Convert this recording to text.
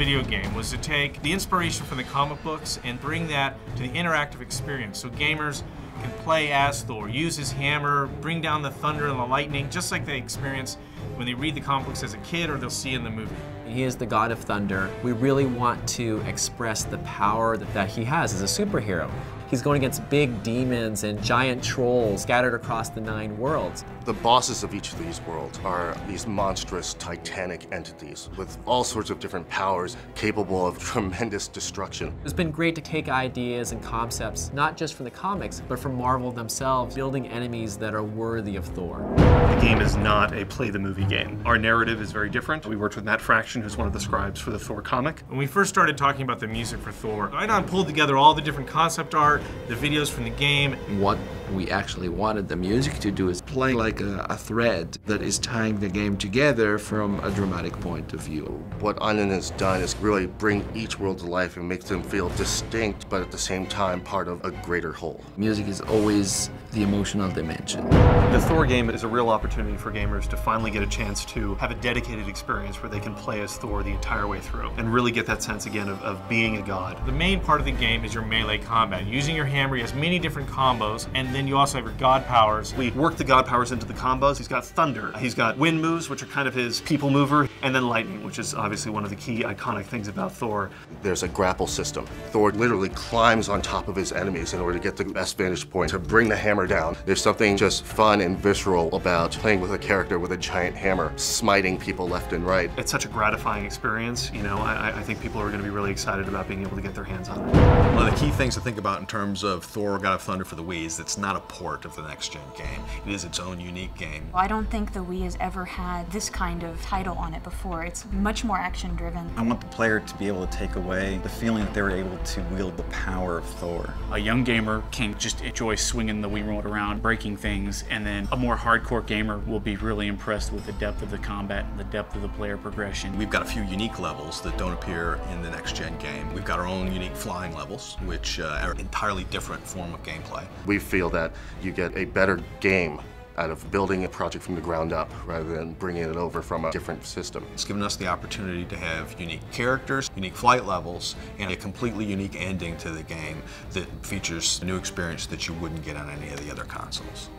video game was to take the inspiration from the comic books and bring that to the interactive experience. So gamers can play as Thor, use his hammer, bring down the thunder and the lightning, just like they experience when they read the comic books as a kid or they'll see in the movie. He is the god of thunder. We really want to express the power that he has as a superhero. He's going against big demons and giant trolls scattered across the 9 worlds. The bosses of each of these worlds are these monstrous, titanic entities with all sorts of different powers capable of tremendous destruction. It's been great to take ideas and concepts, not just from the comics, but from Marvel themselves, building enemies that are worthy of Thor. The game is not a play-the-movie game. Our narrative is very different. We worked with Matt Fraction, who's one of the scribes for the Thor comic. When we first started talking about the music for Thor, I pulled together all the different concept art, the videos from the game. What we actually wanted the music to do is play like a thread that is tying the game together from a dramatic point of view. What Odinson has done is really bring each world to life and make them feel distinct, but at the same time part of a greater whole. Music is always the emotional dimension. The Thor game is a real opportunity for gamers to finally get a chance to have a dedicated experience where they can play as Thor the entire way through and really get that sense again of being a god. The main part of the game is your melee combat. Using your hammer, he has many different combos, and then you also have your god powers. We work the god powers into the combos. He's got thunder, he's got wind moves, which are kind of his people mover, and then lightning, which is obviously one of the key iconic things about Thor. There's a grapple system. Thor literally climbs on top of his enemies in order to get the best vantage point to bring the hammer down. There's something just fun and visceral about playing with a character with a giant hammer, smiting people left and right. It's such a gratifying experience. You know, I think people are going to be really excited about being able to get their hands on it. One of the key things to think about in terms of Thor God of Thunder for the Wii is it's not a port of the next-gen game. It is its own unique game. I don't think the Wii has ever had this kind of title on it before. It's much more action-driven. I want the player to be able to take away the feeling that they were able to wield the power of Thor. A young gamer can just enjoy swinging the Wii remote around, breaking things, and then a more hardcore gamer will be really impressed with the depth of the combat and the depth of the player progression. We've got a few unique levels that don't appear in the next-gen game. We've got our own unique flying levels, which are an entirely different form of gameplay. We feel that you get a better game out of building a project from the ground up rather than bringing it over from a different system. It's given us the opportunity to have unique characters, unique flight levels, and a completely unique ending to the game that features a new experience that you wouldn't get on any of the other consoles.